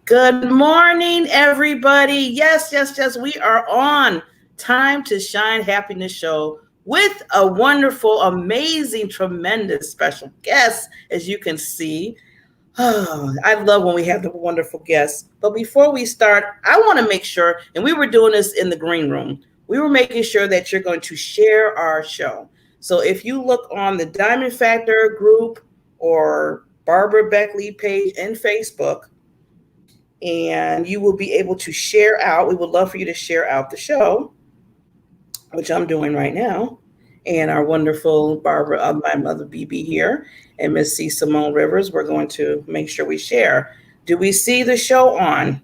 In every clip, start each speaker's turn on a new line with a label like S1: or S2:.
S1: Good morning, everybody. Yes, yes, yes. We are on Time to Shine Happiness Show with a wonderful, amazing, tremendous special guest, as you can see. Oh, I love when we have the wonderful guests. But before we start, I want to make sure, and we were doing this in the green room, we were making sure that you're going to share our show. So if you look on the Diamond Factor group or Barbara Beckley page in Facebook, and you will be able to share out. We would love for you to share out the show, which I'm doing right now. And our wonderful Barbara, my mother BB here, and Miss C Simone Rivers, we're going to make sure we share. Do we see the show on?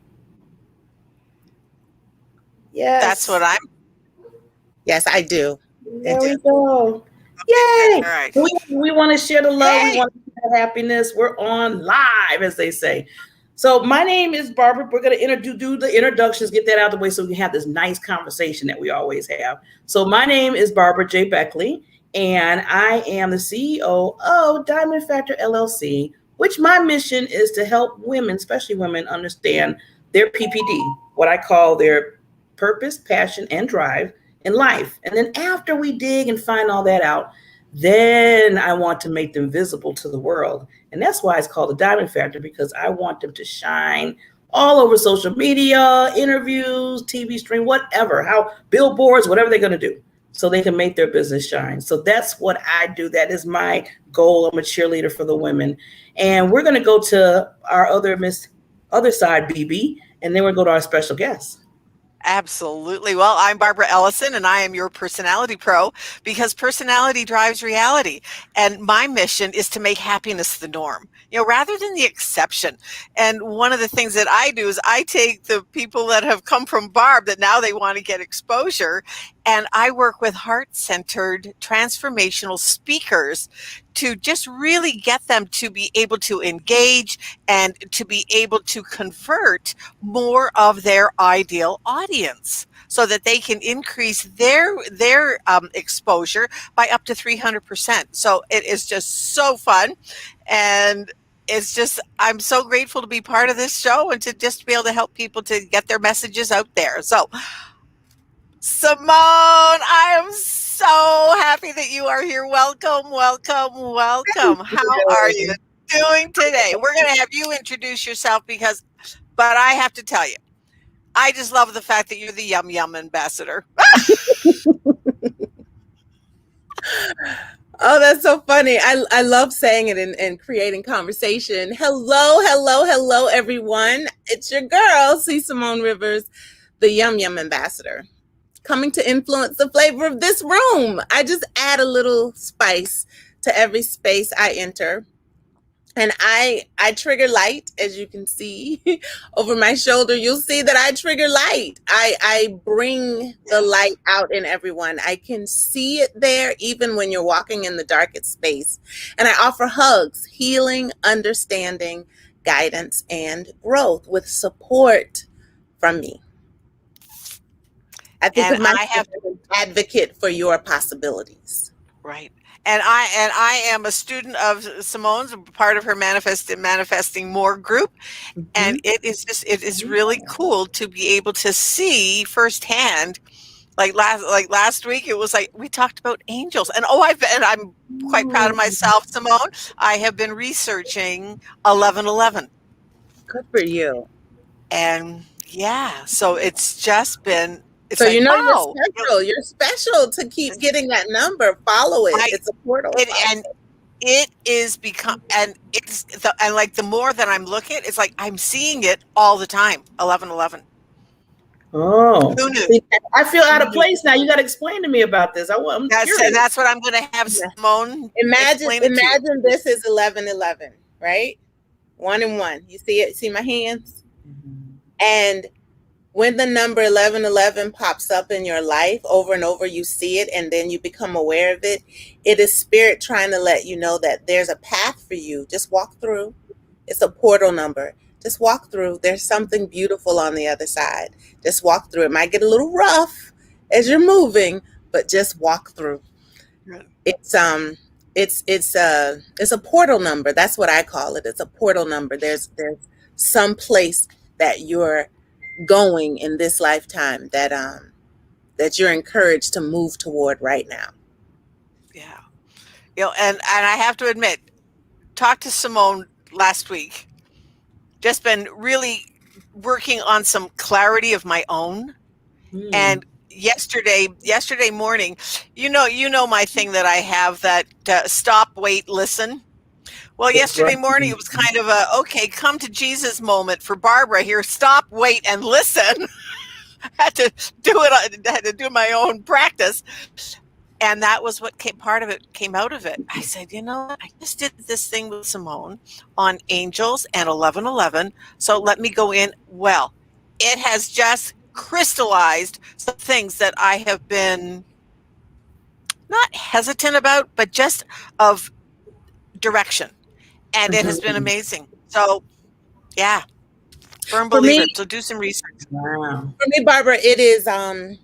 S1: Yes.
S2: That's what I'm. Yes, I do.
S1: There we go. Yay! All right. We want to share the love. Yay! We want to share the happiness. We're on live, as they say. So my name is Barbara. We're going to do the introductions, get that out of the way so we can have this nice conversation that we always have. So my name is Barbara J. Beckley, and I am the CEO of Diamond Factor LLC, which my mission is to help women, especially women, understand their PPD, what I call their purpose, passion, and drive in life. And then after we dig and find all that out, then I want to make them visible to the world. And that's why it's called the Diamond Factor, because I want them to shine all over social media, interviews, TV stream, whatever, how billboards, whatever they're going to do, so they can make their business shine. So that's what I do. That is my goal. I'm a cheerleader for the women. And we're going to go to our other side, BB, and then we'll go to our special guest.
S2: Absolutely. Well, I'm Barbara Elllison, and I am your personality pro, because personality drives reality. And my mission is to make happiness the norm, rather than the exception. And one of the things that I do is I take the people that have come from Barb that now they want to get exposure, and I work with heart-centered transformational speakers to just really get them to be able to engage and to be able to convert more of their ideal audience so that they can increase their exposure by up to 300%. So it is just so fun. And it's just, I'm so grateful to be part of this show and to just be able to help people to get their messages out there. So Simone, I am so happy that you are here. Welcome, welcome, welcome. How are you doing today? We're going to have you introduce yourself but I have to tell you, I just love the fact that you're the Yum Yum ambassador.
S3: Oh, that's so funny. I love saying it and creating conversation. Hello, everyone. It's your girl, C Simone Rivers, the Yum Yum ambassador, coming to influence the flavor of this room. I just add a little spice to every space I enter. And I trigger light, as you can see over my shoulder. You'll see that I trigger light. I bring the light out in everyone. I can see it there even when you're walking in the darkest space. And I offer hugs, healing, understanding, guidance, and growth with support from me. I think of myself as an advocate for your possibilities.
S2: Right. And I am a student of Simone's, part of her Manifesting More group. Mm-hmm. And it is really cool to be able to see firsthand. Like last week, it was like we talked about angels, and I'm quite proud of myself, Simone. I have been researching 1111.
S3: Good for you.
S2: And yeah, so it's just been.
S3: So like, wow, you're special to keep getting that number. Follow it. It's a portal.
S2: And it is the more that I'm looking, it's like I'm seeing it all the time. 1111.
S1: Oh, I feel out of place now. You got to explain to me about this.
S2: That's what I'm going to have Simone.
S3: Imagine this is 1111, right? 1 and 1. You see it? See my hands? Mm-hmm. And when the number 1111 pops up in your life over and over, you see it and then you become aware of it. It is spirit trying to let you know that there's a path for you. Just walk through. It's a portal number. Just walk through. There's something beautiful on the other side. Just walk through. It might get a little rough as you're moving, but just walk through. It's a portal number. That's what I call it. It's a portal number. There's some place that you're going in this lifetime that that you're encouraged to move toward right now?
S2: Yeah. And I have to admit, talked to Simone last week, just been really working on some clarity of my own. And yesterday morning, you know my thing that I have, that stop, wait, listen. Well, yesterday morning, it was kind of a, okay, come to Jesus moment for Barbara here. Stop, wait, and listen. Had to do my own practice. And that was what part of it came out of it. I said, I just did this thing with Simone on angels and 1111. So let me go in. Well, it has just crystallized some things that I have been not hesitant about, but just of direction. And it has been amazing. So, yeah, firm believer. So do some research.
S1: Wow.
S3: For me, Barbara, it is, I'm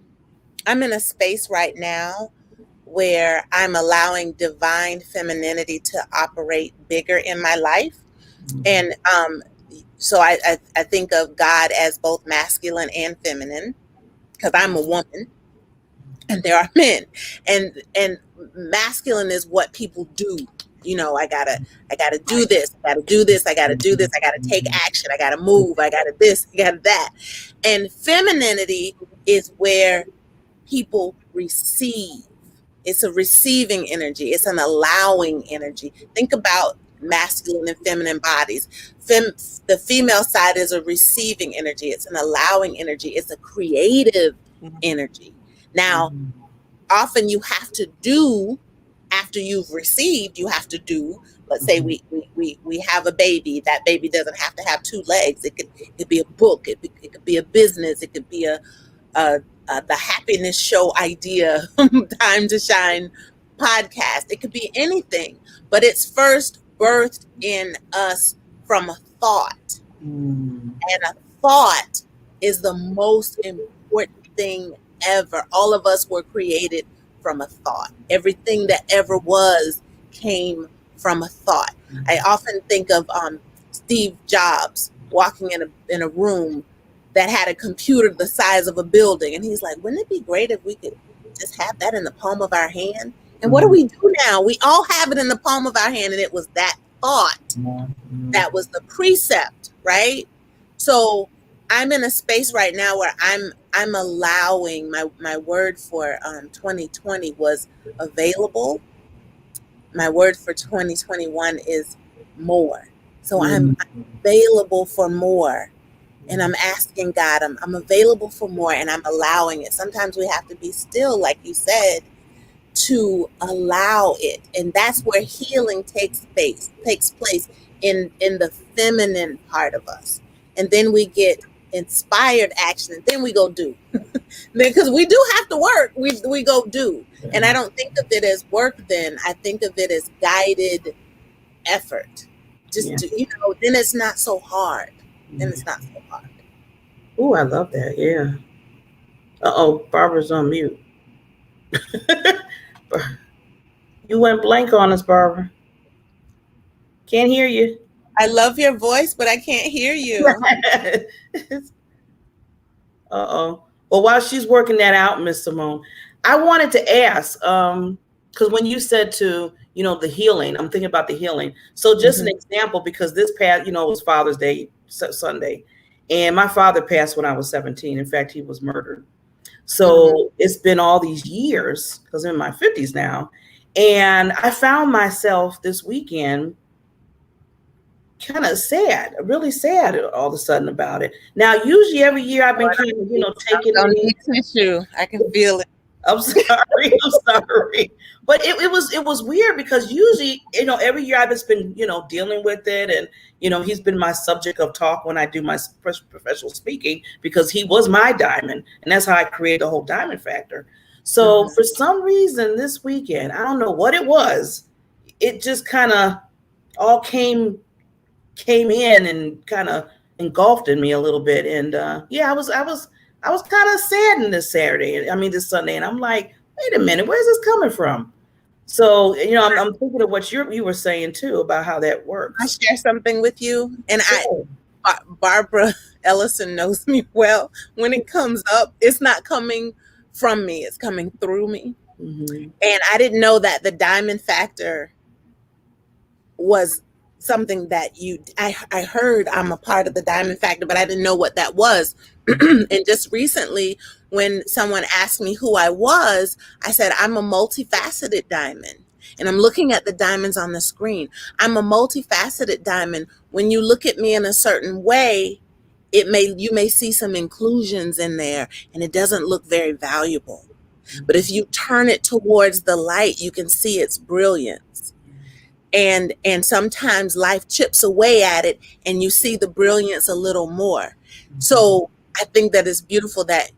S3: in a space right now where I'm allowing divine femininity to operate bigger in my life. And so I think of God as both masculine and feminine, because I'm a woman and there are men, and masculine is what people do. I gotta do this, I gotta do this, I gotta do this, I gotta take action, I gotta move, I gotta this, I gotta that. And femininity is where people receive. It's a receiving energy. It's an allowing energy. Think about masculine and feminine bodies. The female side is a receiving energy. It's an allowing energy. It's a creative energy. Now, often you have to do, after you've received, you have to do. Let's say we have a baby. That baby doesn't have to have two legs. It could be a book. It could be a business. It could be the happiness show idea, Time to Shine podcast. It could be anything, but it's first birthed in us from a thought. And a thought is the most important thing ever. All of us were created from a thought. Everything that ever was came from a thought. I often think of Steve Jobs walking in a room that had a computer the size of a building. And he's like, wouldn't it be great if we could just have that in the palm of our hand? And what do we do now? We all have it in the palm of our hand. And it was that thought that was the precept, right? So I'm in a space right now where I'm allowing, my word for 2020 was available. My word for 2021 is more. So I'm available for more. And I'm asking God, I'm available for more, and I'm allowing it. Sometimes we have to be still, like you said, to allow it. And that's where healing takes place in the feminine part of us. And then we get inspired action, and then we go do. Because we do have to work, we go do. And I don't think of it as work then. I think of it as guided effort. Just to, then it's not so hard. Then it's not so hard.
S1: Oh, I love that. Yeah. Barbara's on mute. You went blank on us, Barbara. Can't hear you.
S3: I love your voice, but I can't hear you.
S1: Well, while she's working that out, Miss Simone, I wanted to ask, because when you said to, the healing, I'm thinking about the healing. So just an example, because this past, it was Father's Day Sunday, and my father passed when I was 17. In fact, he was murdered. So it's been all these years, because I'm in my 50s now. And I found myself this weekend kind of sad, really sad all of a sudden about it. Now, usually every year I've been kind of, taking
S3: tissue. I can feel it.
S1: I'm sorry. But it was weird, because usually, every year I've just been, dealing with it. And, he's been my subject of talk when I do my professional speaking, because he was my diamond. And that's how I created the whole diamond factor. So for some reason this weekend, I don't know what it was. It just kind of all came in and kind of engulfed in me a little bit. And I was kind of saddened this Sunday. And I'm like, wait a minute, where's this coming from? So, I'm thinking of what you were saying too, about how that works.
S3: I share something with you. And Barbara Elllison knows me well. When it comes up, it's not coming from me, it's coming through me. And I didn't know that the diamond factor was something that I heard I'm a part of the diamond factor, but I didn't know what that was. And just recently, when someone asked me who I was, I said, I'm a multifaceted diamond. And I'm looking at the diamonds on the screen. I'm a multifaceted diamond. When you look at me in a certain way, you may see some inclusions in there, and it doesn't look very valuable. But if you turn it towards the light, you can see its brilliance. And sometimes life chips away at it, and you see the brilliance a little more. So I think that it's beautiful that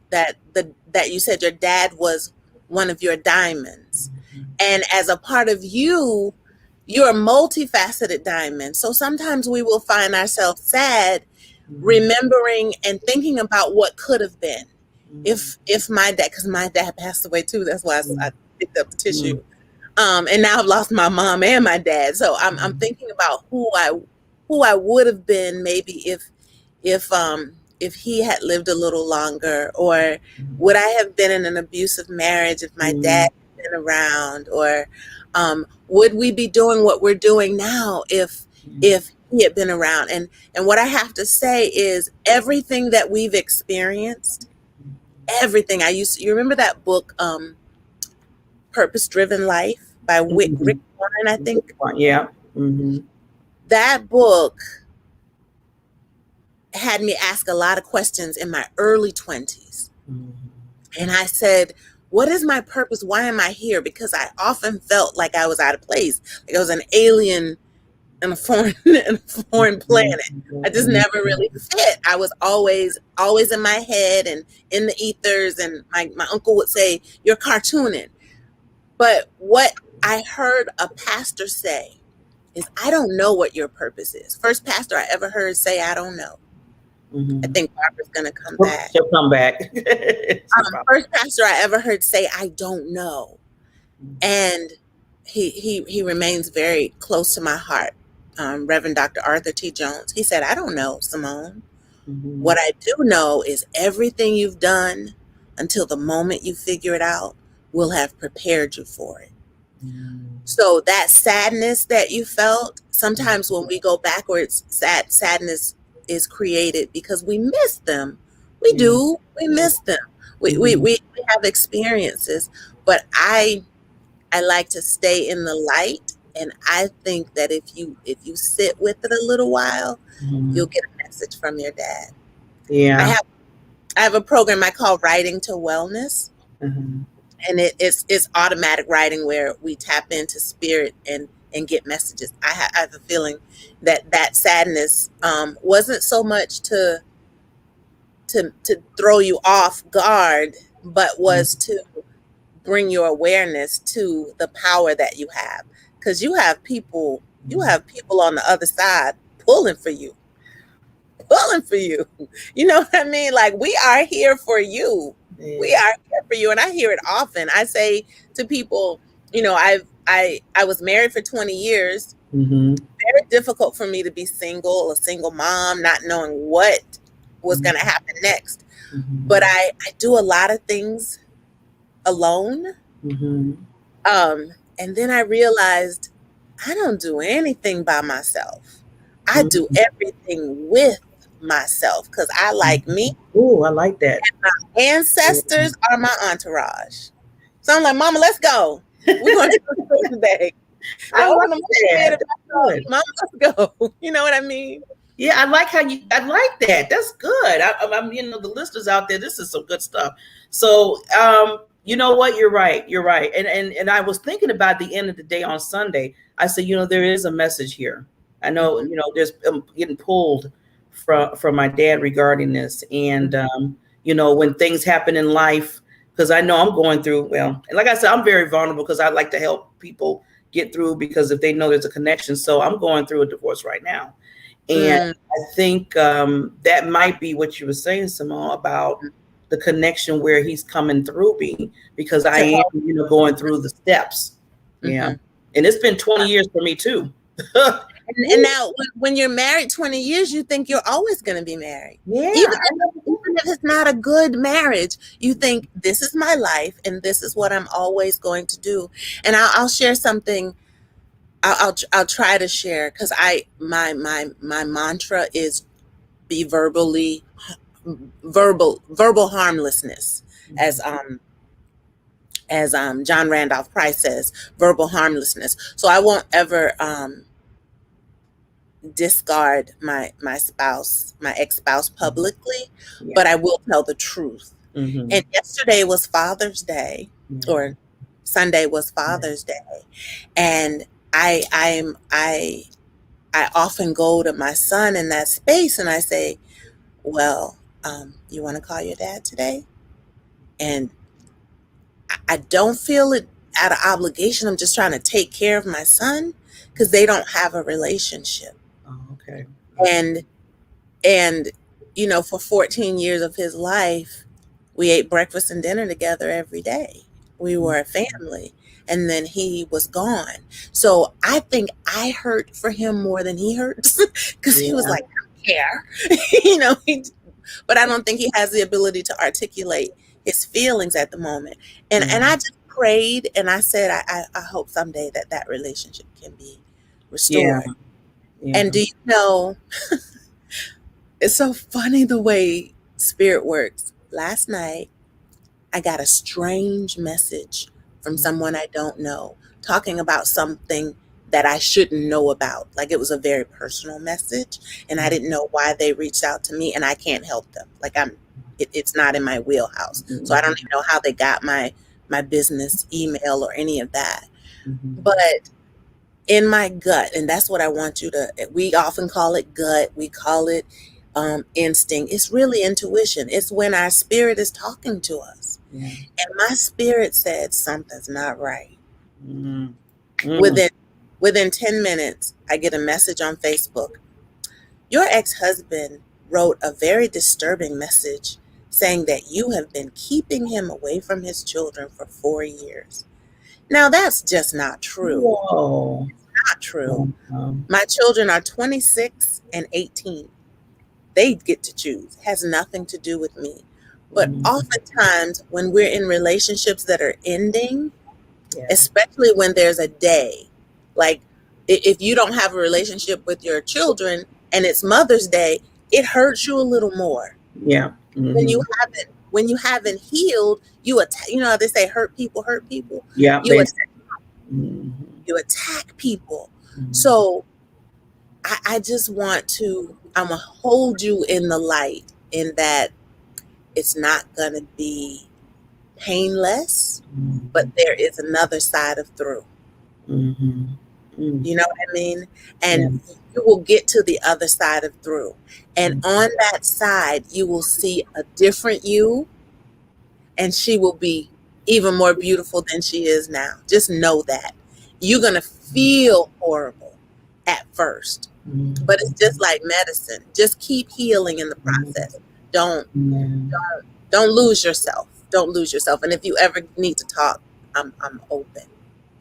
S3: you said your dad was one of your diamonds. And as a part of you, you're a multifaceted diamond. So sometimes we will find ourselves sad, remembering and thinking about what could have been. If my dad, because my dad passed away too, that's why I picked up the tissue. And now I've lost my mom and my dad. So I'm thinking about who I would have been, maybe if he had lived a little longer, or would I have been in an abusive marriage if my dad had been around, or would we be doing what we're doing now if he had been around? And what I have to say is everything that we've experienced, everything. You remember that book, Purpose Driven Life by Rick Warren, I think?
S1: Yeah.
S3: That book had me ask a lot of questions in my early 20s. And I said, what is my purpose? Why am I here? Because I often felt like I was out of place, like I was an alien in a foreign planet. I just never really fit. I was always in my head and in the ethers. And my uncle would say, you're cartooning. But what I heard a pastor say is, I don't know what your purpose is. First pastor I ever heard say, I don't know. I think Barbara's going to come back.
S1: She'll come back.
S3: First pastor I ever heard say, I don't know. And he remains very close to my heart. Reverend Dr. Arthur T. Jones. He said, I don't know, Simone. What I do know is everything you've done until the moment you figure it out will have prepared you for it. So that sadness that you felt, sometimes when we go backwards, sadness is created because we miss them. We do. We miss them. We have experiences, but I like to stay in the light. And I think that if you sit with it a little while, you'll get a message from your dad.
S1: Yeah.
S3: I have a program I call Writing to Wellness. And it's automatic writing where we tap into spirit and get messages. I have a feeling that sadness wasn't so much to throw you off guard, but was to bring your awareness to the power that you have. Because you have people on the other side pulling for you. You know what I mean? Like, we are here for you. We are here for you. And I hear it often. I say to people, I was married for 20 years. Very difficult for me to be single, a single mom, not knowing what was going to happen next. But I do a lot of things alone. And then I realized I don't do anything by myself. I do everything with myself because I like me.
S1: Oh, I like that.
S3: And my ancestors are my entourage. So I'm like, Mama, let's go. We're going to do this today.
S1: I like that.
S3: Mama, let's go. You know what I mean?
S1: Yeah, I like that. That's good. I'm the listeners out there, this is some good stuff. So, you know what? You're right. And I was thinking about the end of the day on Sunday. I said, there is a message here. I know, there's getting pulled from my dad regarding this. And, when things happen in life, because I know I'm going through, and like I said, I'm very vulnerable because I like to help people get through because if they know there's a connection. So I'm going through a divorce right now. And I think that might be what you were saying, Simone, about the connection where he's coming through me because I am, going through the steps. Yeah. And it's been 20 years for me too.
S3: And now when you're married 20 years, you think you're always going to be married.
S1: Yeah.
S3: Even if it's not a good marriage, you think this is my life and this is what I'm always going to do. And I'll share something. I'll try to share, because my mantra is be verbal harmlessness, as John Randolph Price says, verbal harmlessness. So I won't ever discard my ex-spouse publicly, but I will tell the truth. And yesterday was Father's Day, or Sunday was Father's Day, and I often go to my son in that space and I say, well, you want to call your dad today? And I don't feel it out of obligation. I'm just trying to take care of my son, because they don't have a relationship.
S1: Oh, okay.
S3: And you know, for 14 years of his life, we ate breakfast and dinner together every day. We were a family, and then he was gone. So I think I hurt for him more than he hurts, because he was like, I don't care, you know. But I don't think he has the ability to articulate his feelings at the moment. And I just prayed and I said, I hope someday that relationship can be restored. And do you know, it's so funny the way spirit works. Last night, I got a strange message from someone I don't know, talking about something that I shouldn't know about. Like, it was a very personal message, and I didn't know why they reached out to me, and I can't help them. Like, it's not in my wheelhouse. So I don't even know how they got my business email or any of that. But in my gut, and that's what I want you to, we often call it gut, we call it instinct. It's really intuition. It's when our spirit is talking to us. And my spirit said something's not right. Within 10 minutes, I get a message on Facebook. Your ex-husband wrote a very disturbing message saying that you have been keeping him away from his children for 4 years. Now, that's just not true.
S1: Whoa.
S3: It's not true. My children are 26 and 18. They get to choose. It has nothing to do with me. But oftentimes when we're in relationships that are ending, especially when there's a day, like if you don't have a relationship with your children and it's Mother's Day, it hurts you a little more. When you haven't healed, you attack. You know how they say hurt people hurt people? You attack people. So I just want to, I'm going to hold you in the light, in that it's not going to be painless, but there is another side of through. You know what I mean? And you will get to the other side of through. And on that side, you will see a different you, and she will be even more beautiful than she is now. Just know that. You're going to feel horrible at first, but it's just like medicine. Just keep healing in the process. Don't lose yourself. Don't lose yourself. And if you ever need to talk, I'm open.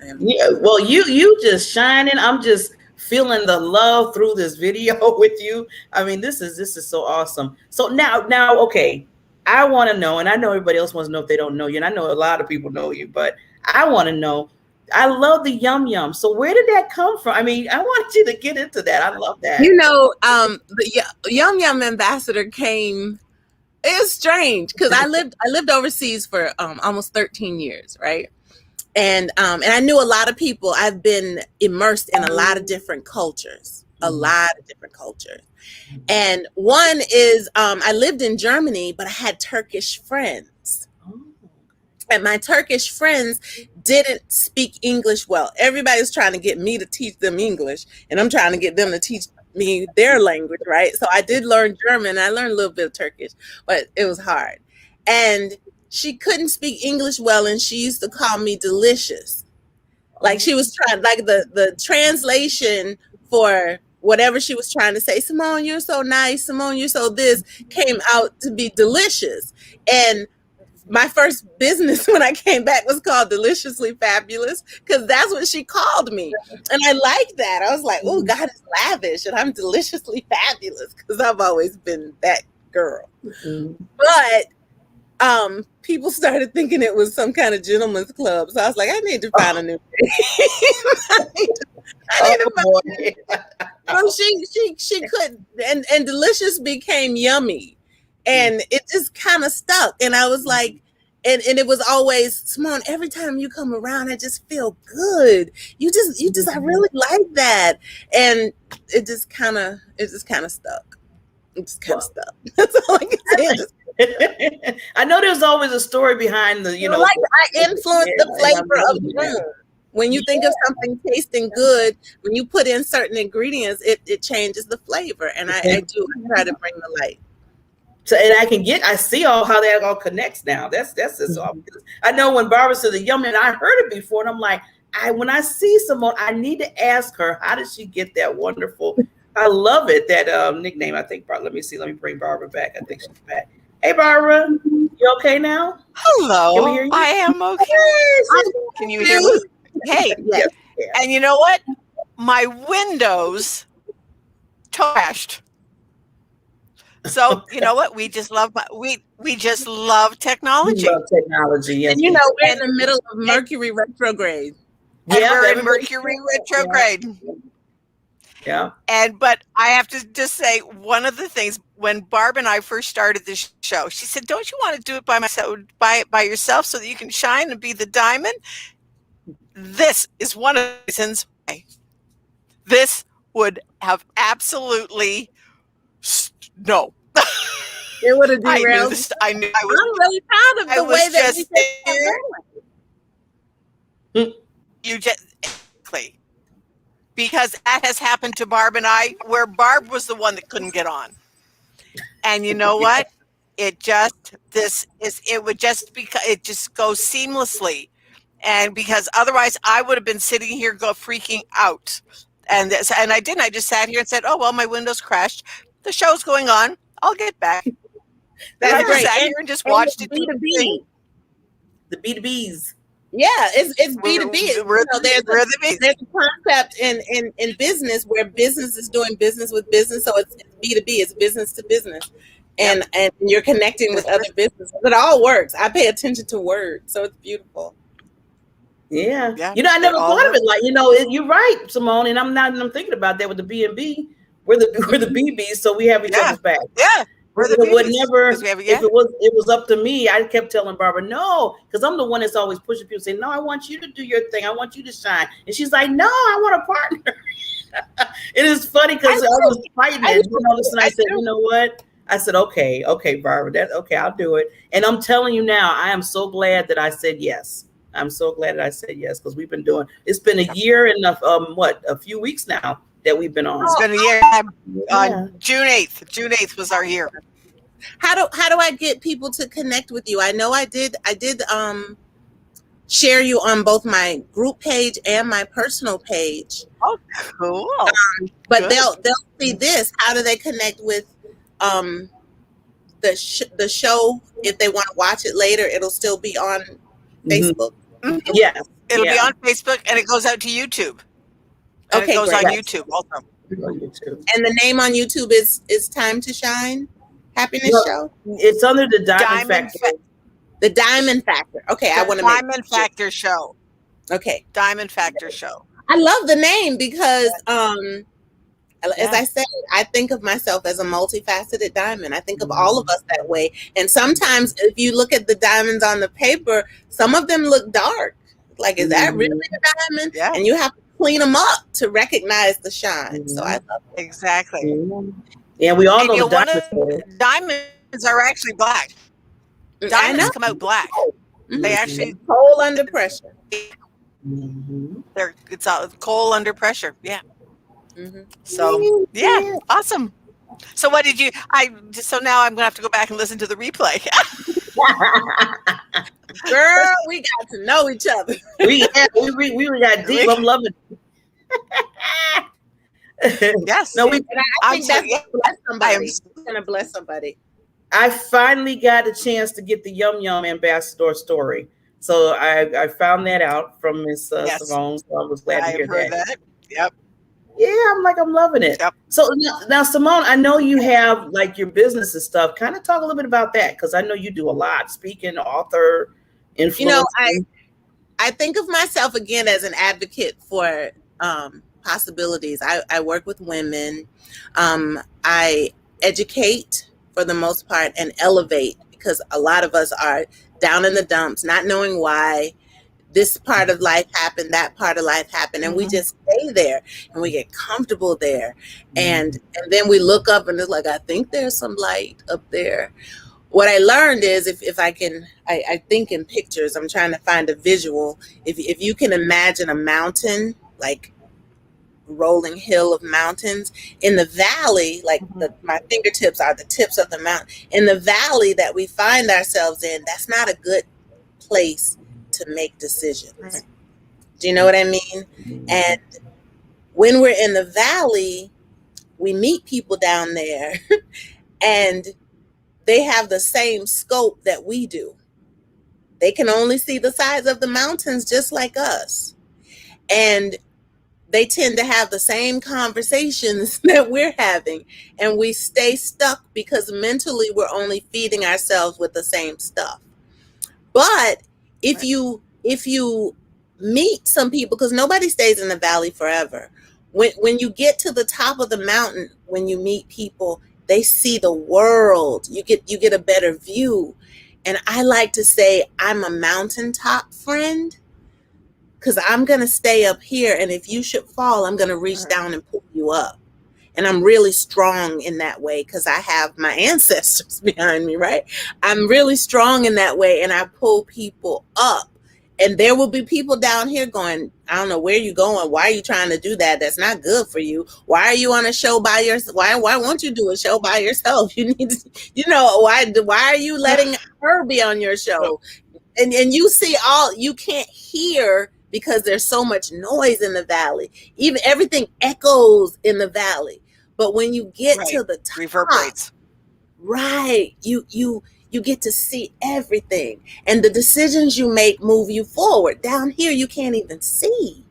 S1: Well, you just shining. I'm just feeling the love through this video with you. I mean, this is so awesome. So now, okay, I want to know, and I know everybody else wants to know if they don't know you, and I know a lot of people know you, but I want to know. I love the yum yum. So where did that come from? I mean, I want you to get into that. I love that.
S3: You know, the yum yum ambassador came. It's strange because I lived overseas for almost 13 years, right? And I knew a lot of people. I've been immersed in a lot of different cultures, And one is I lived in Germany, but I had Turkish friends. And my Turkish friends didn't speak English well. Everybody's trying to get me to teach them English, and I'm trying to get them to teach me their language, right? So I did learn German. I learned a little bit of Turkish, but it was hard. And she couldn't speak English well, and she used to call me delicious. Like she was trying, like the translation for whatever she was trying to say, Simone, you're so nice. Simone, you're so this, came out to be delicious. And my first business when I came back was called Deliciously Fabulous, because that's what she called me. And I liked that. I was like, oh, God is lavish and I'm deliciously fabulous, because I've always been that girl. But people started thinking it was some kind of gentleman's club. So I was like, I need to find a new name. I need to find so she couldn't, and delicious became yummy. And it just kind of stuck. And I was like, and it was always, Simone, every time you come around, I just feel good. You just, I really like that. And it just kind of stuck. It just kind of stuck. That's all I can say.
S1: I know there's always a story behind the, you know.
S3: Like I influence the flavor of food. When you think of something tasting good, when you put in certain ingredients, it changes the flavor. And I try to bring the light.
S1: So, and I see how that all connects now. That's just all. I know when Barbara said the yummy, and I heard it before, and I'm like, when I see Simone, I need to ask her, how did she get that wonderful? I love it, that nickname. I think, let me bring Barbara back. I think she's back. Hey, Barbara, you okay now?
S2: Hello.
S1: Can we hear you?
S2: I am okay. Can you hear me? Hey.
S1: Yes.
S2: And you know what? My Windows trashed. So you know what? We just love we just love technology.
S1: We love technology, yes.
S3: And we're in the middle of Mercury retrograde.
S2: And we're in Mercury retrograde.
S1: Yeah.
S2: But I have to just say, one of the things when Barb and I first started this show, she said, "Don't you want to do it by yourself so that you can shine and be the diamond?" This is one of the reasons why this would have absolutely no.
S3: It would have derailed.
S2: I knew I was.
S3: I'm really proud of the way that
S2: you just because that has happened to Barb and I, where Barb was the one that couldn't get on. And you know what? It would just go seamlessly. And because otherwise I would have been sitting here freaking out. And I didn't. I just sat here and said, "Oh, well, my Windows crashed. The show's going on. I'll get back."
S3: That's great.
S2: Sat here and just watched it.
S3: B2B.
S1: The B2Bs.
S3: Yeah, it's B2B. There's a concept in business where business is doing business with business. So it's B2B. It's business to business. And you're connecting with other businesses. It all works. I pay attention to words. So it's beautiful.
S1: Yeah. I never thought of it like, you're right, Simone. And I'm thinking about that with the B&B. We're the BBs, so we have each other's back.
S2: Yeah.
S1: If it was up to me, I kept telling Barbara, no, because I'm the one that's always pushing people, saying, no, I want you to do your thing. I want you to shine. And she's like, no, I want a partner. It is funny because I was fighting it. I said, you know what? I said, okay, Barbara, I'll do it. And I'm telling you now, I am so glad that I said yes. I'm so glad that I said yes, because we've been it's been a year and a few weeks now that we've been on.
S2: It's been a year. On June 8th. June 8th was our year.
S3: How do I get people to connect with you? I know I did share you on both my group page and my personal page.
S2: Oh, cool.
S3: But good. They'll see this. How do they connect with the show? If they want to watch it later, it'll still be on Facebook.
S2: Mm-hmm.
S1: Yes.
S2: It'll be on Facebook and it goes out to YouTube. And it goes on YouTube also.
S3: And the name on YouTube is Time to Shine Happiness Show?
S1: It's under the Diamond Factor.
S3: The Diamond Factor. Okay, I want to make
S2: Diamond Factor Show.
S3: Okay.
S2: Diamond Factor Show.
S3: I love the name because as I said, I think of myself as a multifaceted diamond. I think of all of us that way. And sometimes if you look at the diamonds on the paper, some of them look dark. Like, is that really a diamond?
S2: Yeah.
S3: And you have to clean them up to recognize the shine. So I love it.
S2: Exactly.
S1: Yeah, we all know
S2: diamonds are actually black. Diamonds come out black. Mm-hmm. They actually
S3: coal under pressure.
S2: It's coal under pressure. Yeah. Mm-hmm. So awesome. So what did you? So now I'm gonna have to go back and listen to the replay.
S3: Girl, we got to know each other.
S1: we got deep. I'm loving it.
S2: Yes.
S3: No, I think that's gonna bless somebody. It's gonna bless somebody.
S1: I finally got a chance to get the Yum Yum ambassador story. So I found that out from Miss
S2: Yes,
S1: Simone. So I was glad
S2: I
S1: to
S2: have
S1: hear
S2: heard
S1: that.
S2: that. Yep.
S1: Yeah, I'm loving it.
S2: Yep.
S1: So now, Simone, I know you have like your business and stuff. Kind of talk a little bit about that, because I know you do a lot, speaking, author,
S3: You know,
S1: influencing.
S3: I think of myself again as an advocate for possibilities. I work with women. I educate for the most part and elevate, because a lot of us are down in the dumps, not knowing why this part of life happened, that part of life happened, and we just stay there and we get comfortable there. And then we look up and it's like, I think there's some light up there. What I learned is if I can, I think in pictures, I'm trying to find a visual. If you can imagine a mountain, like rolling hill of mountains in the valley, like my fingertips are the tips of the mountain. In the valley that we find ourselves in, that's not a good place to make decisions.
S2: Right.
S3: Do you know what I mean? And when we're in the valley, we meet people down there and they have the same scope that we do. They can only see the sides of the mountains just like us. And they tend to have the same conversations that we're having. And we stay stuck because mentally we're only feeding ourselves with the same stuff. But if you meet some people, because nobody stays in the valley forever. When you get to the top of the mountain, when you meet people, they see the world. You get a better view. And I like to say I'm a mountaintop friend, because I'm going to stay up here. And if you should fall, I'm going to reach down and pull you up. And I'm really strong in that way because I have my ancestors behind me, right? I'm really strong in that way, and I pull people up. And there will be people down here going, I don't know where you're going. Why are you trying to do that? That's not good for you. Why are you on a show by yourself? Why won't you do a show by yourself? You need to, why are you letting her be on your show? And you see you can't hear because there's so much noise in the valley. Even everything echoes in the valley. But when you get to the top,
S2: reverberates.
S3: Right. You get to see everything. And the decisions you make move you forward. Down here, you can't even see.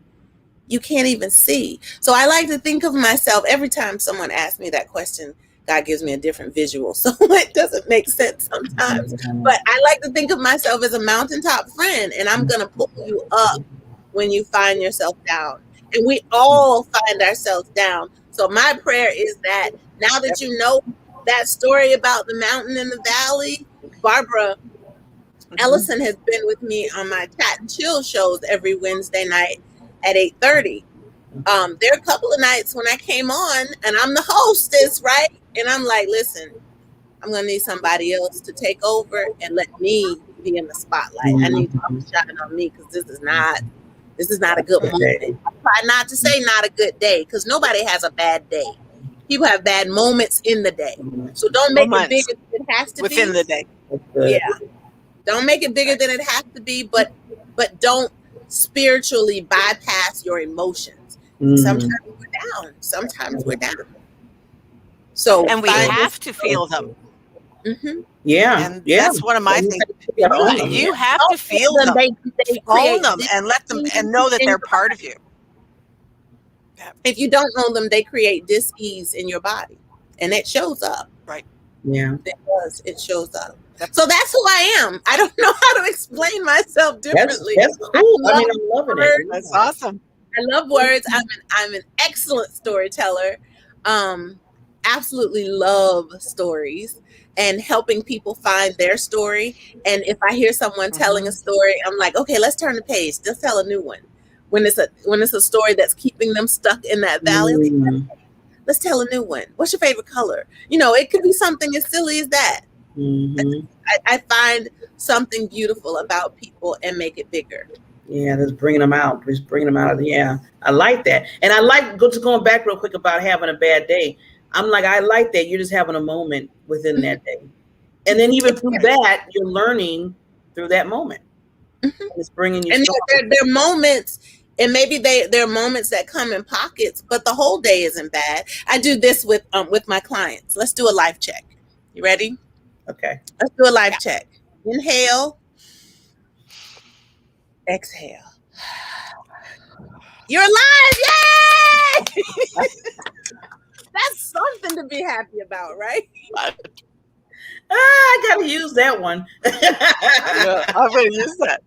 S3: You can't even see. So I like to think of myself, every time someone asks me that question, God gives me a different visual. So it doesn't make sense sometimes. But I like to think of myself as a mountaintop friend, and I'm going to pull you up when you find yourself down. And we all find ourselves down. So my prayer is that now that you know that story about the mountain and the valley, Barbara Elllison has been with me on my Chat and Chill shows every Wednesday night at 8:30. There are a couple of nights when I came on and I'm the hostess, right? And I'm like, listen, I'm going to need somebody else to take over and let me be in the spotlight. I need you to shine on me, because this is not a good moment. I try not to say not a good day, because nobody has a bad day. People have bad moments in the day. So don't make it bigger than it has to be.
S2: Within the day.
S3: Yeah. Don't make it bigger than it has to be, but don't spiritually bypass your emotions. Sometimes we're down. Sometimes we're down. So
S2: and we have to feel them.
S1: Yeah.
S2: And that's one of my things. You have to feel them. They own them and let them and know that they're part of you.
S3: If you don't own them, they create dis-ease in your body, and it shows up.
S2: Right.
S1: Yeah.
S3: It shows up. So that's who I am. I don't know how to explain myself differently.
S1: That's cool. I'm loving it.
S2: That's awesome.
S3: I love words. I'm an excellent storyteller. Absolutely love stories and helping people find their story. And if I hear someone telling a story, I'm like, okay, let's turn the page. Let's tell a new one. When it's a story that's keeping them stuck in that valley, let's tell a new one. What's your favorite color? It could be something as silly as that. I find something beautiful about people and make it bigger.
S1: Yeah, just bringing them out. Yeah, I like that. And I like just going back real quick about having a bad day. I'm like, I like that you're just having a moment within that day. And then even through that, you're learning through that moment. It's bringing you.
S3: And there are moments, and maybe there are moments that come in pockets, but the whole day isn't bad. I do this with my clients. Let's do a life check. You ready?
S1: Okay.
S3: Let's do a life check. Inhale. Exhale. You're alive! Yay! That's something to be happy about, right?
S1: I gotta use that one.
S2: Yeah, I'm gonna use that.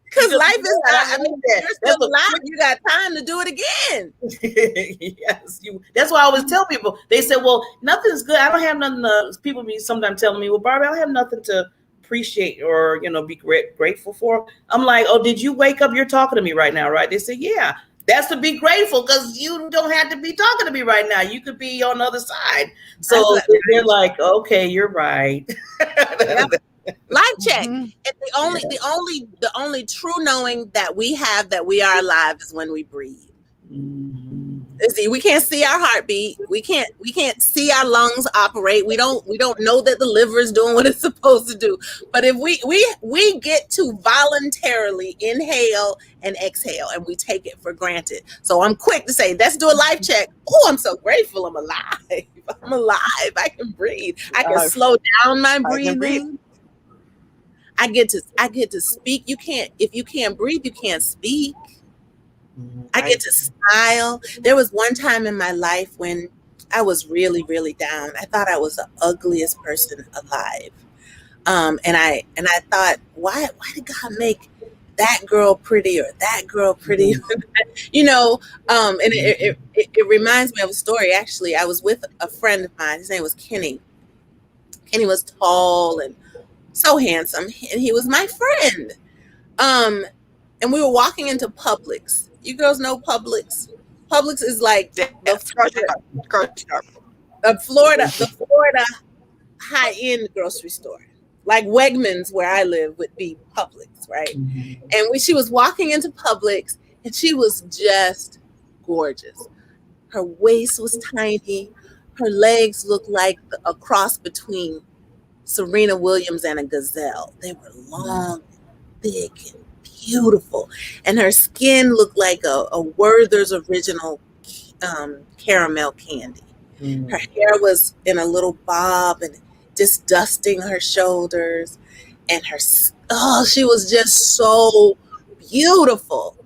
S3: Because life is not,
S1: I mean,
S3: you're still alive. You got time to do it again.
S1: Yes, that's why I always tell people. They say, well, nothing's good. I don't have nothing people be sometimes telling me, well, Barbie, I don't have nothing to appreciate or, be grateful for. I'm like, oh, did you wake up? You're talking to me right now, right? They say, yeah, that's to be grateful, because you don't have to be talking to me right now. You could be on the other side. So they're like, okay, you're right.
S3: Yep. Life check.
S2: Mm-hmm.
S3: And the only true knowing that we have that we are alive is when we breathe.
S1: Mm-hmm.
S3: See, we can't see our heartbeat. We can't see our lungs operate. We don't know that the liver is doing what it's supposed to do. But if we get to voluntarily inhale and exhale, and we take it for granted. So I'm quick to say, let's do a life check. Oh, I'm so grateful I'm alive. I'm alive. I can breathe. I can slow down my breathing. I get to speak. If you can't breathe, you can't speak. I get to smile. There was one time in my life when I was really, really down. I thought I was the ugliest person alive. And I thought, why did God make that girl pretty or that girl pretty? And it reminds me of a story. Actually, I was with a friend of mine. His name was Kenny. Kenny was tall and so handsome, and he was my friend. And we were walking into Publix. You girls know Publix? Publix is like the Florida high-end grocery store. Like Wegmans, where I live, would be Publix, right? Mm-hmm. And she was walking into Publix, and she was just gorgeous. Her waist was tiny. Her legs looked like a cross between Serena Williams and a gazelle. They were long, big, and beautiful. And her skin looked like a Werther's original caramel candy. Mm. Her hair was in a little bob and just dusting her shoulders. And she was just so beautiful.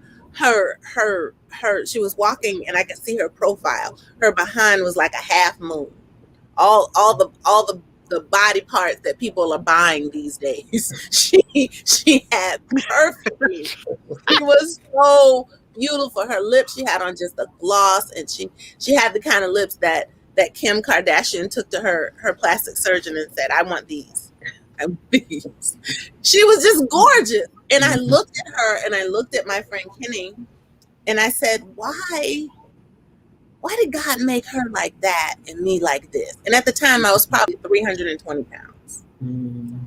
S3: She was walking, and I could see her profile. Her behind was like a half moon. All the body parts that people are buying these days. She had perfectly. She was so beautiful. Her lips, she had on just a gloss, and she had the kind of lips that Kim Kardashian took to her plastic surgeon and said, I want these. She was just gorgeous. And I looked at her, and I looked at my friend Kenny, and I said, why did God make her like that and me like this? And at the time, I was probably 320 pounds. Mm.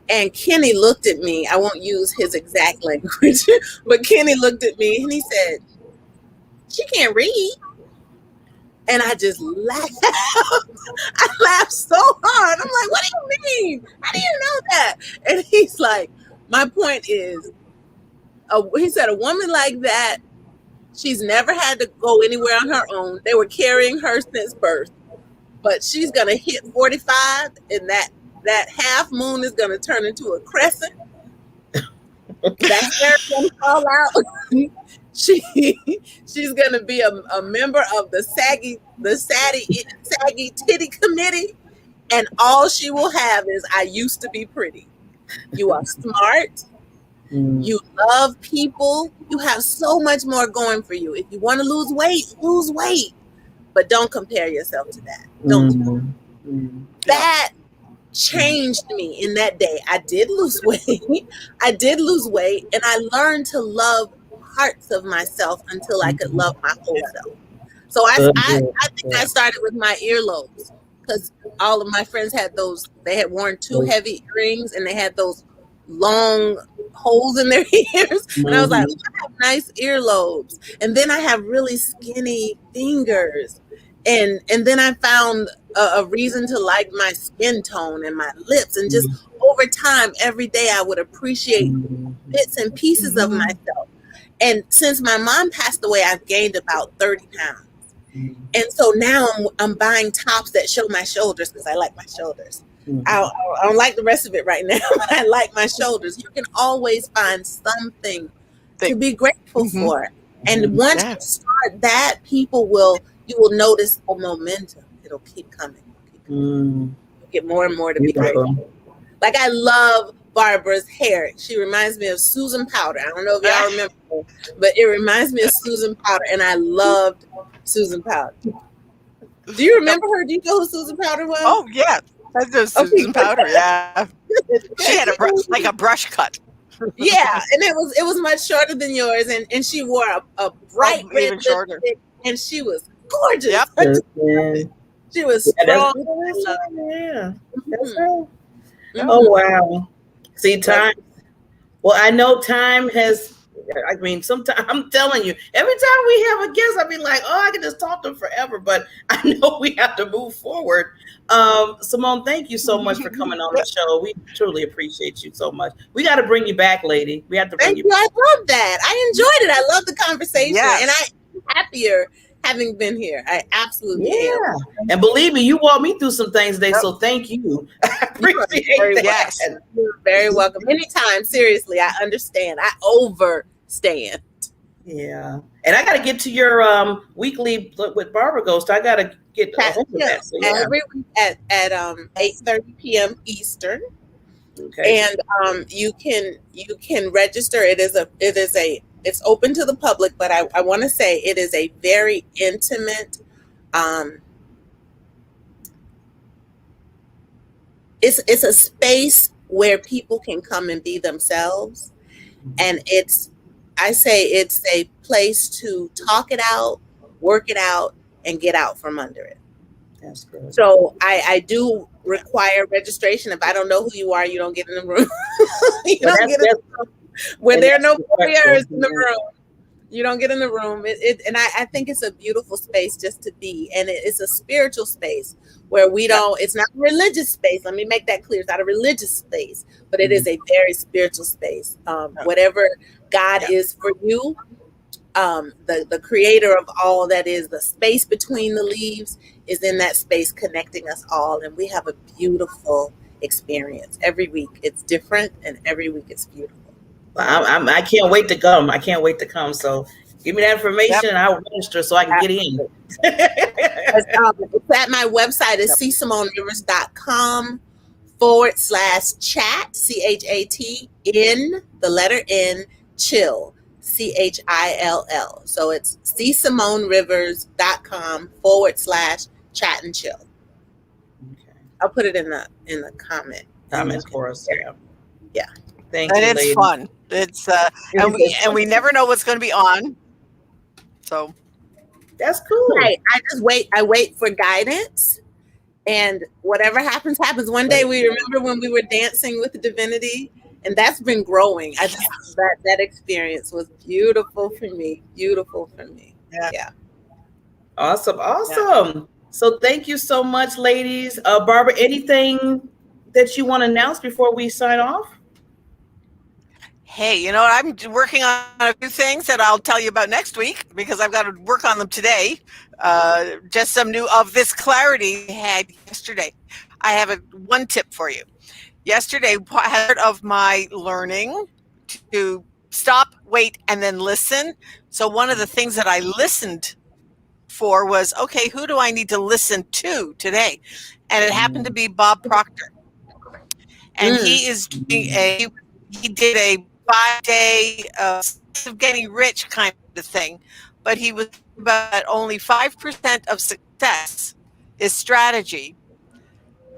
S3: And Kenny looked at me. I won't use his exact language, but Kenny looked at me and he said, she can't read. And I just laughed. I laughed so hard. I'm like, what do you mean? I didn't know that. And he's like, my point is, he said, a woman like that, she's never had to go anywhere on her own. They were carrying her since birth. But she's going to hit 45, and that half moon is going to turn into a crescent. That hair is going to fall out. She's going to be a member of the saggy titty committee. And all she will have is, I used to be pretty. You are smart. You love people. You have so much more going for you. If you want to lose weight, but don't compare yourself to that. Don't. That changed me in that day. I did lose weight. And I learned to love parts of myself until I could love my whole self. So I think I started with my earlobes, because all of my friends had those. They had worn too heavy earrings, and they had those long holes in their ears. And I was like, I have nice earlobes. And then I have really skinny fingers. And then I found a reason to like my skin tone and my lips. And just over time, every day I would appreciate bits and pieces of myself. And since my mom passed away, I've gained about 30 pounds. And so now I'm buying tops that show my shoulders because I like my shoulders. I don't like the rest of it right now, but I like my shoulders. You can always find something to be grateful for. And once you start that, you will notice the momentum. It'll keep coming. You'll get more and more to be grateful. Like, I love Barbara's hair. She reminds me of Susan Powder. I don't know if y'all remember her, but it reminds me of Susan Powder, and I loved Susan Powder. Do you remember her? Do you know who Susan Powder was?
S2: Oh, yeah. I know Susan Powder, yeah. She had a brush cut.
S3: Yeah, and it was much shorter than yours, and she wore a bright red lipstick, and she was gorgeous.
S1: Yep.
S3: She was strong.
S1: Yeah, that's right. Oh, wow. See, time. Well, I know time has, I mean, sometimes I'm telling you, every time we have a guest, I'll be like, oh, I can just talk to them forever, but I know we have to move forward. Simone, thank you so much for coming on the show. We truly appreciate you so much. We got to bring you back, lady. We have to bring you back.
S3: I love that. I enjoyed it. I love the conversation. Yes. And I'm happier having been here. I absolutely am.
S1: And believe me, you walked me through some things today, so thank you. I appreciate that.
S3: Yes. You're very welcome. Anytime, seriously, I understand. I overstand.
S1: Yeah. And I got to get to your weekly with Barbara Ghost. I got to get a hold of that. So,
S3: every week at 8:30 p.m. Eastern. Okay. And you can register. It's open to the public, but I want to say it is a very intimate, it's a space where people can come and be themselves. And it's a place to talk it out, work it out, and get out from under it.
S1: That's good.
S3: So I do require registration. If I don't know who you are, you don't get in the room. When there are no warriors in the room, you don't get in the room. And I think it's a beautiful space just to be. And it's a spiritual space where it's not a religious space. Let me make that clear. It's not a religious space, but it is a very spiritual space. Whatever God is for you, the creator of all that is the space between the leaves is in that space connecting us all. And we have a beautiful experience. Every week it's different, and every week it's beautiful.
S1: I can't wait to come. I can't wait to come. So give me that information and I'll register so I can get in.
S3: It's at my website is cSimoneRivers.com/chat, CHAT, in the letter N, chill, CHILL. So it's cSimoneRivers.com/chat and chill. Okay. I'll put it in the comments
S1: for us.
S3: Yeah.
S1: Thank you,
S2: it's
S1: ladies.
S2: fun. It's and we never know what's going to be on. So
S1: that's cool.
S3: Right. I wait for guidance, and whatever happens. One day we remember when we were dancing with the divinity, and that's been growing. I think that experience was beautiful for me. Yeah.
S1: Awesome. Yeah. So thank you so much, ladies. Barbara, anything that you want to announce before we sign off?
S2: Hey, I'm working on a few things that I'll tell you about next week because I've got to work on them today. Just some new of this clarity I had yesterday. I have one tip for you. Yesterday, part of my learning to stop, wait, and then listen. So one of the things that I listened for was, okay, who do I need to listen to today? And it happened to be Bob Proctor. And he did a 5-day of getting rich kind of thing, but he was about only 5% of success is strategy.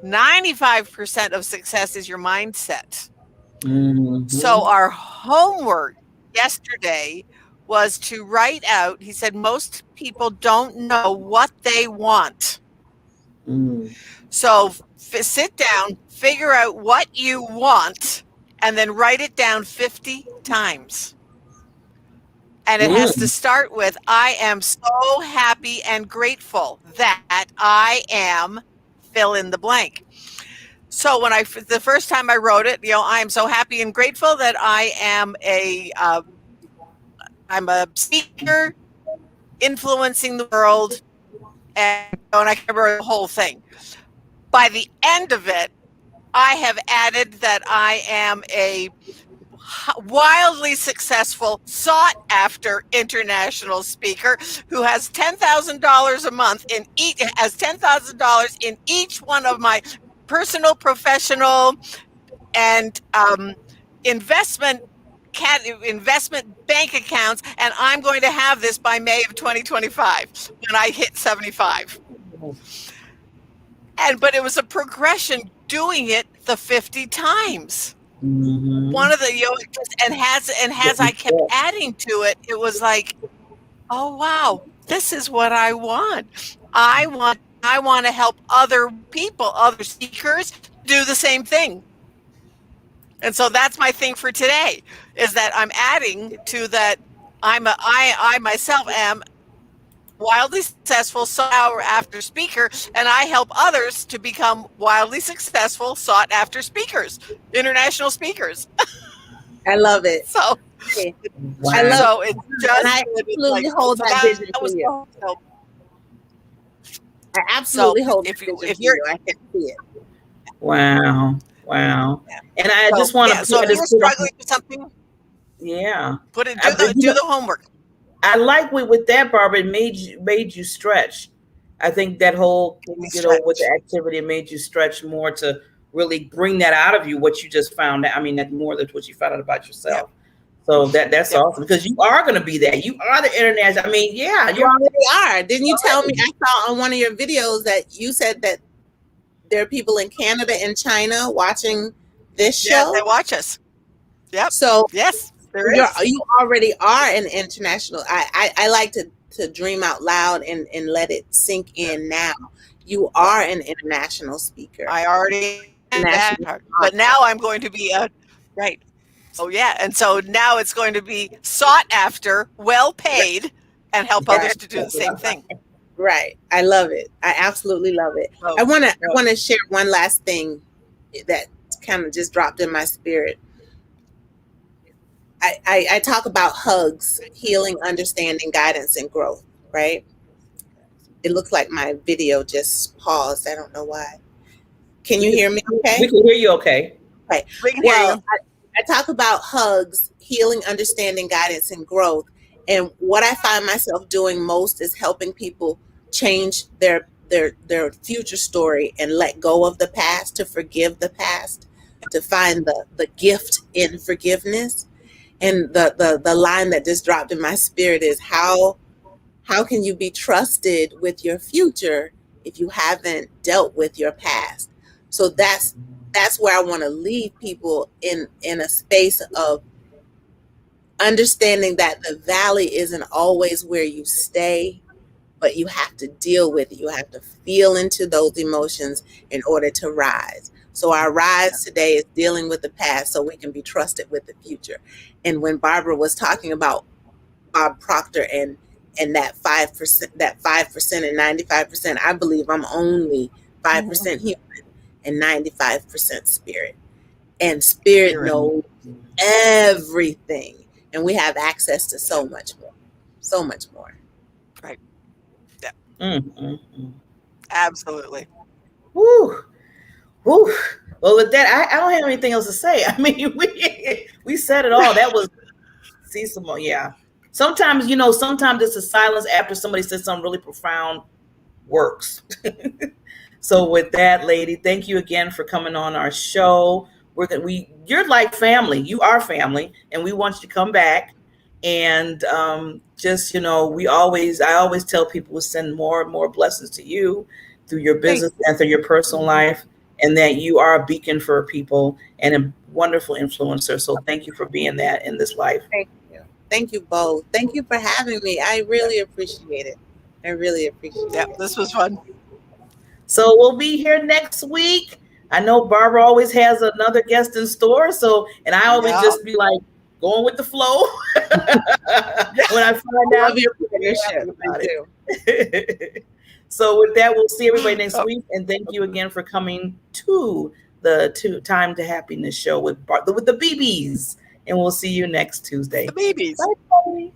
S2: 95% of success is your mindset. Mm-hmm. So our homework yesterday was to write out, he said, most people don't know what they want. So sit down, figure out what you want, and then write it down 50 times. And it has to start with, I am so happy and grateful that I am fill in the blank. So when the first time I wrote it, I am so happy and grateful that I am I'm a speaker influencing the world and I can remember the whole thing. By the end of it, I have added that I am a wildly successful, sought-after international speaker who has $10,000 a month in each, has $10,000 in each one of my personal, professional, and investment bank accounts, and I'm going to have this by May of 2025 when I hit 75. But it was a progression doing it the 50 times.
S1: Mm-hmm.
S2: One of the, and as I kept adding to it, it was like, oh wow, this is what I want. I want to help other people, other speakers, do the same thing. And so that's my thing for today, is that I'm adding to that. I myself am wildly successful, sought after speaker, and I help others to become wildly successful, sought after speakers, international speakers.
S3: I love it.
S2: So,
S1: wow.
S3: I love
S2: so it's just,
S3: and I absolutely hold that vision for you. I absolutely hold that vision for you. I can see it.
S1: Wow. Wow. And I just want to.
S2: So if you're struggling with something,
S1: yeah,
S2: do the homework.
S1: I like with that, Barbara. It made you stretch. I think that whole with the activity, it made you stretch more to really bring that out of you. What you just found out. I mean, that's more than what you found out about yourself. Yeah. So that's awesome, because you are going to be there. You are the international. I mean, yeah,
S3: you already are. Didn't you tell me? I saw on one of your videos that you said that there are people in Canada and China watching this show.
S2: Yeah, they watch us. Yep.
S3: So
S2: yes,
S3: you already are an international. I like to dream out loud and let it sink in now. You are an international speaker.
S2: I already am that part. But now I'm going to be right. Oh yeah, and so now it's going to be sought after, well paid, and help others to do the same thing.
S3: Right. I love it. I absolutely love it. I want to share one last thing that kind of just dropped in my spirit. I talk about hugs, healing, understanding, guidance, and growth, right? It looks like my video just paused. I don't know why. Can you hear me okay?
S1: We can hear you okay.
S3: Right. Well, I talk about hugs, healing, understanding, guidance, and growth. And what I find myself doing most is helping people change their future story and let go of the past, to forgive the past, to find the gift in forgiveness. And the line that just dropped in my spirit is, how can you be trusted with your future if you haven't dealt with your past? So that's where I want to leave people in a space of understanding that the valley isn't always where you stay, but you have to deal with it. You have to feel into those emotions in order to rise. So our rise today is dealing with the past so we can be trusted with the future. And when Barbara was talking about Bob Proctor and that 5% and 95%, I believe I'm only 5% human and 95% spirit. And spirit knows everything. And we have access to so much more. So much more.
S2: Right. Yeah. Absolutely.
S1: Woo. Woo. Well, with that, I don't have anything else to say. I mean, we said it all. That was Simone. Yeah. Sometimes it's a silence after somebody says something really profound works. So with that, lady, thank you again for coming on our show. You're like family. You are family, and we want you to come back. And I always tell people to send more and more blessings to you through your business and through your personal life, and that you are a beacon for people and a wonderful influencer. So thank you for being that in this life.
S3: Thank you. Thank you both. Thank you for having me. I really appreciate it. I really appreciate it.
S2: Yeah, this was fun.
S1: So we'll be here next week. I know Barbara always has another guest in store. And I always just be like going with the flow. When I find out
S3: your leadership.
S1: So with that, we'll see everybody next week. And thank you again for coming to the Time to Happiness show with the BBs. And we'll see you next Tuesday.
S2: The BBs.
S1: Bye.